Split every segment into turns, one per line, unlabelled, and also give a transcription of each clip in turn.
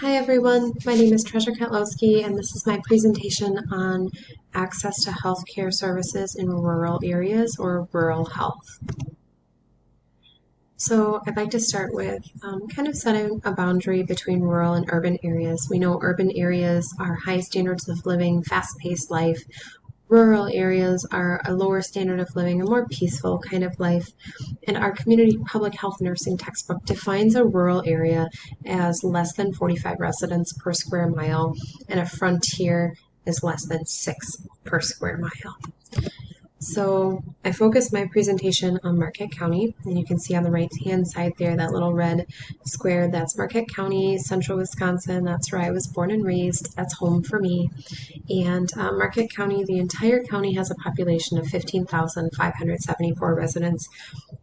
Hi everyone, my name is Treasure Katlowski and this is my presentation on access to healthcare services in rural areas or rural health. So I'd like to start with kind of setting a boundary between rural and urban areas. We know urban areas are high standards of living, fast-paced life. Rural areas are a lower standard of living, a more peaceful kind of life. And our community public health nursing textbook defines a rural area as less than 45 residents per square mile, and a frontier is less than 6 per square mile. So I focused my presentation on Marquette County, and you can see on the right-hand side there, that little red square, that's Marquette County, central Wisconsin. That's where I was born and raised. That's home for me. And Marquette County, the entire county has a population of 15,574 residents.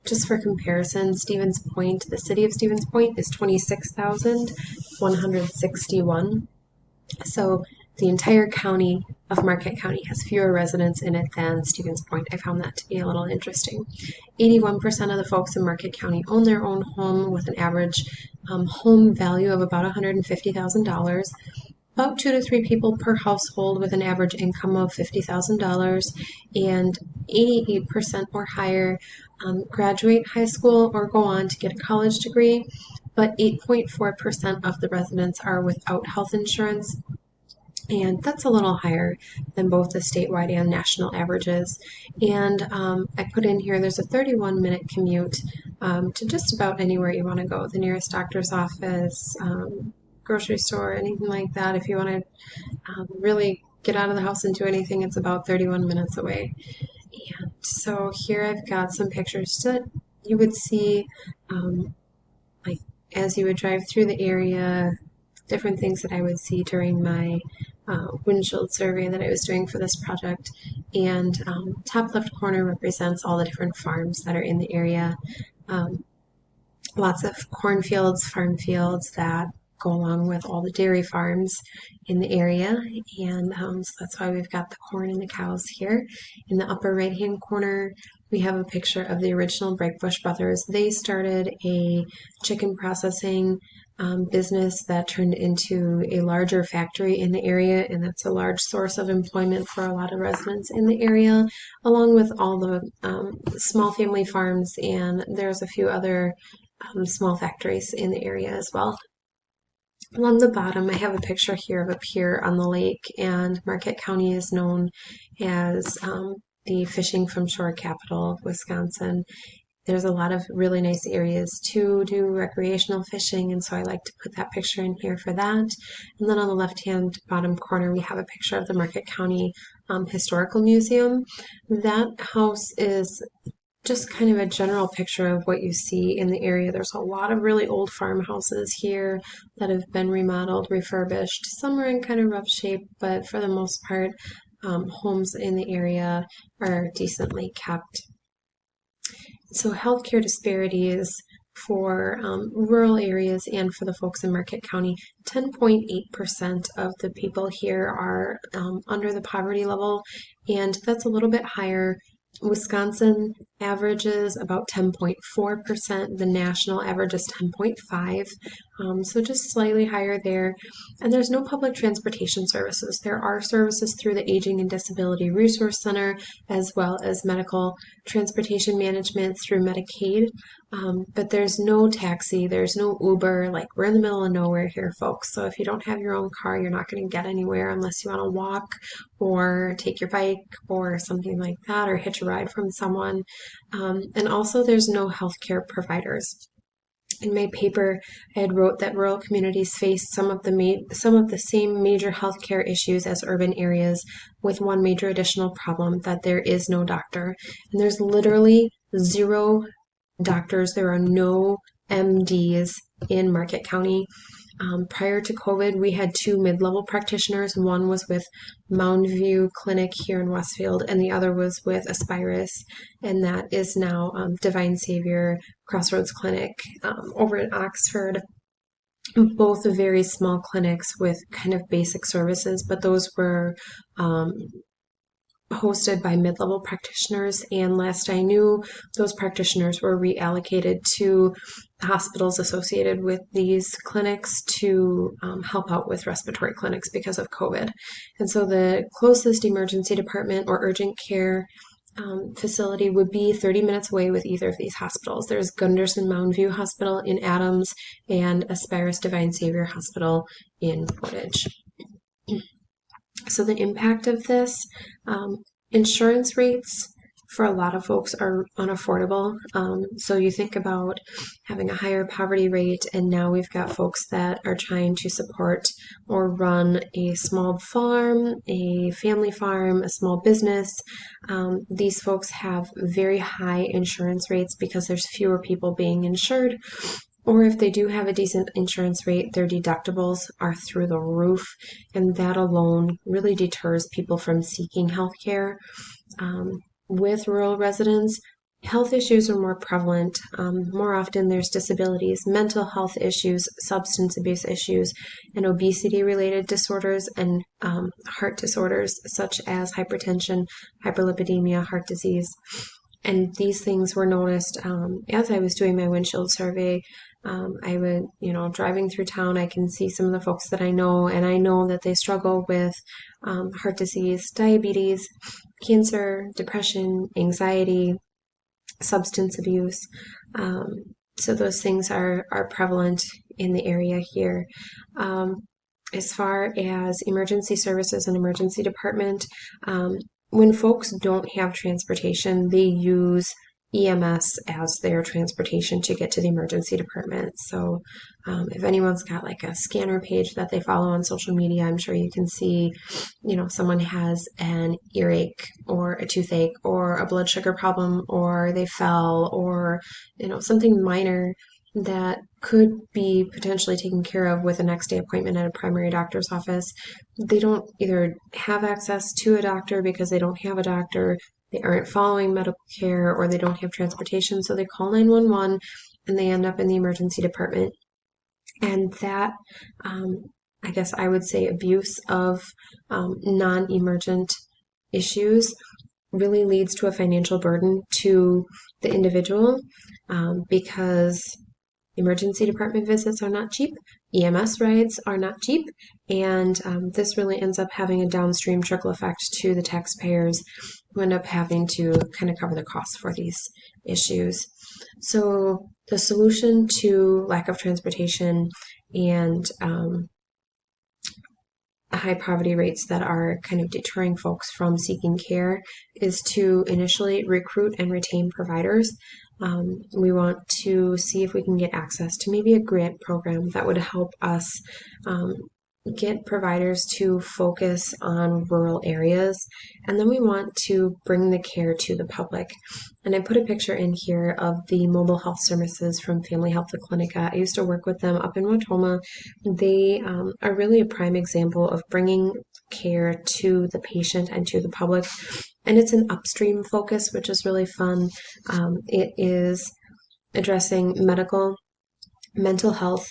Just for comparison, Stevens Point, the city of Stevens Point is 26,161. So the entire county of Marquette County has fewer residents in it than Stevens Point. I found that to be a little interesting. 81% of the folks in Marquette County own their own home with an average home value of about $150,000. About 2 to 3 people per household with an average income of $50,000, and 88% or higher graduate high school or go on to get a college degree, but 8.4% of the residents are without health insurance, and that's a little higher than both the statewide and national averages. And I put in here there's a 31-minute commute to just about anywhere you want to go, the nearest doctor's office, grocery store, anything like that. If you want to really get out of the house and do anything, it's about 31 minutes away. And so here I've got some pictures that you would see like as you would drive through the area, different things that I would see during my windshield survey that I was doing for this project. And top left corner represents all the different farms that are in the area. Lots of cornfields, farm fields that go along with all the dairy farms in the area, and so that's why we've got the corn and the cows here. In the upper right hand corner we have a picture of the original Breakbush brothers. They started a chicken processing business that turned into a larger factory in the area, and that's a large source of employment for a lot of residents in the area, along with all the small family farms, and there's a few other small factories in the area as well. Along the bottom, I have a picture here of a pier on the lake, and Marquette County is known as the fishing from shore capital of Wisconsin. There's a lot of really nice areas to do recreational fishing, and so I like to put that picture in here for that. And then on the left-hand bottom corner, we have a picture of the Marquette County Historical Museum. That house is just kind of a general picture of what you see in the area. There's a lot of really old farmhouses here that have been remodeled, refurbished. Some are in kind of rough shape, but for the most part, homes in the area are decently kept. So healthcare disparities for rural areas and for the folks in Marquette County, 10.8% of the people here are under the poverty level, and that's a little bit higher. Wisconsin averages about 10.4%. The national average is 10.5%, so just slightly higher there. And there's no public transportation services. There are services through the Aging and Disability Resource Center, as well as medical transportation management through Medicaid, but there's no taxi, there's no Uber. Like, we're in the middle of nowhere here, folks. So if you don't have your own car, you're not going to get anywhere unless you want to walk or take your bike or something like that, or hitch a ride from someone. And also there's no healthcare providers. In my paper, I had wrote that rural communities face some of the same major healthcare issues as urban areas, with one major additional problem, that there is no doctor. And there's literally 0 doctors. There are no MDs in Marquette County. Prior to COVID, we had 2 mid-level practitioners. One was with Mound View Clinic here in Westfield, and the other was with Aspirus, and that is now Divine Savior Crossroads Clinic over in Oxford. Both very small clinics with kind of basic services, but those were hosted by mid-level practitioners, and last I knew, those practitioners were reallocated to hospitals associated with these clinics to help out with respiratory clinics because of COVID. And so the closest emergency department or urgent care facility would be 30 minutes away with either of these hospitals. There's Gunderson Mound View Hospital in Adams and Aspirus Divine Savior Hospital in Portage. So the impact of this, insurance rates for a lot of folks are unaffordable. So you think about having a higher poverty rate, and now we've got folks that are trying to support or run a small farm, a family farm, a small business. These folks have very high insurance rates because there's fewer people being insured. Or if they do have a decent insurance rate, their deductibles are through the roof, and that alone really deters people from seeking health care. With rural residents, health issues are more prevalent. More often there's disabilities, mental health issues, substance abuse issues, and obesity-related disorders and heart disorders such as hypertension, hyperlipidemia, heart disease. And these things were noticed as I was doing my windshield survey. I would, driving through town, I can see some of the folks that I know, and I know that they struggle with heart disease, diabetes, cancer, depression, anxiety, substance abuse. So those things are prevalent in the area here. As far as emergency services and emergency department, when folks don't have transportation, they use EMS as their transportation to get to the emergency department. So if anyone's got like a scanner page that they follow on social media, I'm sure you can see, someone has an earache or a toothache or a blood sugar problem, or they fell, or, something minor that could be potentially taken care of with a next day appointment at a primary doctor's office. They don't either have access to a doctor because they don't have a doctor, they aren't following medical care, or they don't have transportation, so they call 911 and they end up in the emergency department. And that, I guess I would say, abuse of non-emergent issues really leads to a financial burden to the individual because emergency department visits are not cheap, EMS rides are not cheap, and this really ends up having a downstream trickle effect to the taxpayers who end up having to kind of cover the costs for these issues. So the solution to lack of transportation and high poverty rates that are kind of deterring folks from seeking care is to initially recruit and retain providers. We want to see if we can get access to maybe a grant program that would help us get providers to focus on rural areas, and then we want to bring the care to the public. And I put a picture in here of the mobile health services from Family Health Clinica. I used to work with them up in Watoma. They are really a prime example of bringing care to the patient and to the public, and it's an upstream focus, which is really fun. It is addressing medical, mental health,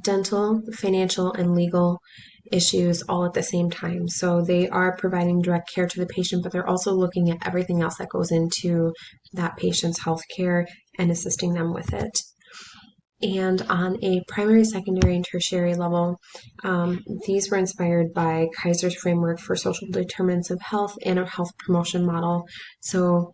dental, financial, and legal issues all at the same time. So they are providing direct care to the patient, but they're also looking at everything else that goes into that patient's health care and assisting them with it. And on a primary, secondary, and tertiary level, these were inspired by Kaiser's framework for social determinants of health and a health promotion model. So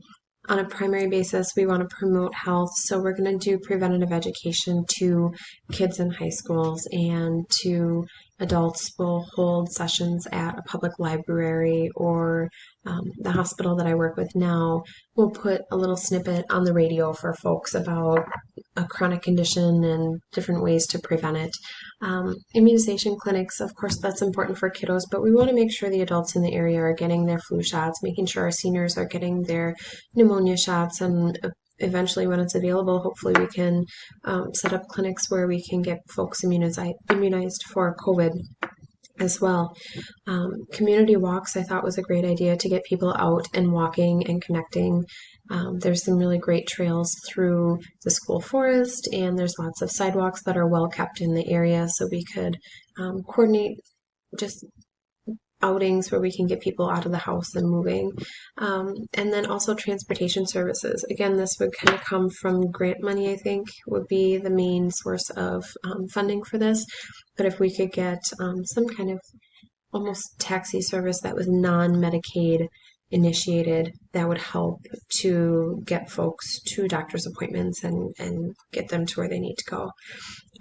on a primary basis, we want to promote health, so we're going to do preventative education to kids in high schools, and to adults. We'll hold sessions at a public library, or the hospital that I work with now will put a little snippet on the radio for folks about a chronic condition and different ways to prevent it. Immunization clinics, of course, that's important for kiddos, but we want to make sure the adults in the area are getting their flu shots, making sure our seniors are getting their pneumonia shots, and eventually when it's available, hopefully we can set up clinics where we can get folks immunized for COVID as well. Community walks I thought was a great idea to get people out and walking and connecting. There's some really great trails through the school forest, and there's lots of sidewalks that are well kept in the area, so we could coordinate just outings where we can get people out of the house and moving. And then also transportation services. Again, this would kind of come from grant money, I think, would be the main source of funding for this. But if we could get some kind of almost taxi service that was non-Medicaid initiated, that would help to get folks to doctor's appointments and get them to where they need to go.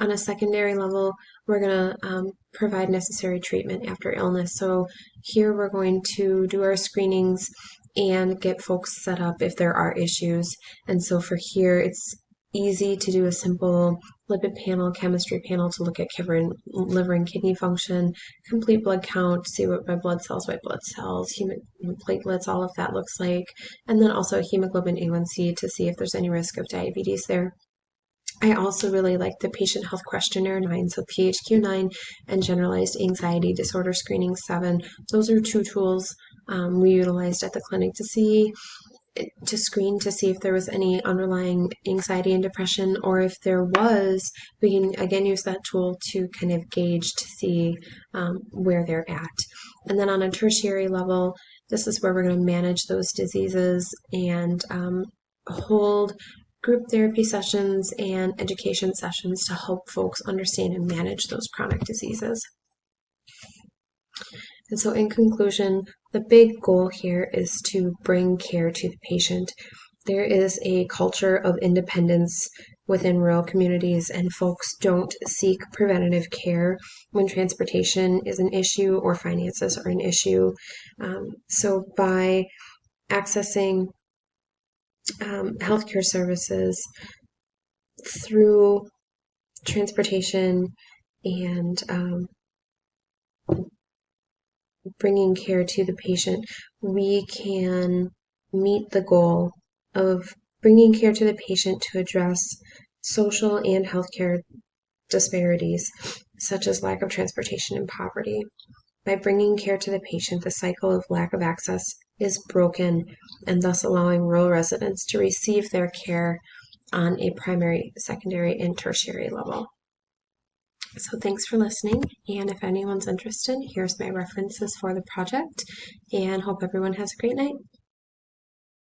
On a secondary level, we're going to provide necessary treatment after illness. So here we're going to do our screenings and get folks set up if there are issues. And so for here, it's easy to do a simple lipid panel, chemistry panel to look at liver and kidney function, complete blood count, see what white blood cells, human platelets, all of that looks like, and then also hemoglobin A1C to see if there's any risk of diabetes there. I also really like the Patient Health Questionnaire 9, so PHQ-9 and Generalized Anxiety Disorder Screening 7. Those are two tools we utilized at the clinic to screen to see if there was any underlying anxiety and depression, or if there was, we can again use that tool to kind of gauge to see where they're at. And then on a tertiary level, this is where we're going to manage those diseases and hold group therapy sessions and education sessions to help folks understand and manage those chronic diseases. And so in conclusion, the big goal here is to bring care to the patient. There is a culture of independence within rural communities, and folks don't seek preventative care when transportation is an issue or finances are an issue. So by accessing healthcare services through transportation and bringing care to the patient, we can meet the goal of bringing care to the patient to address social and healthcare disparities, such as lack of transportation and poverty. By bringing care to the patient, the cycle of lack of access is broken, and thus allowing rural residents to receive their care on a primary, secondary, and tertiary level. So thanks for listening, and if anyone's interested, here's my references for the project, and hope everyone has a great night.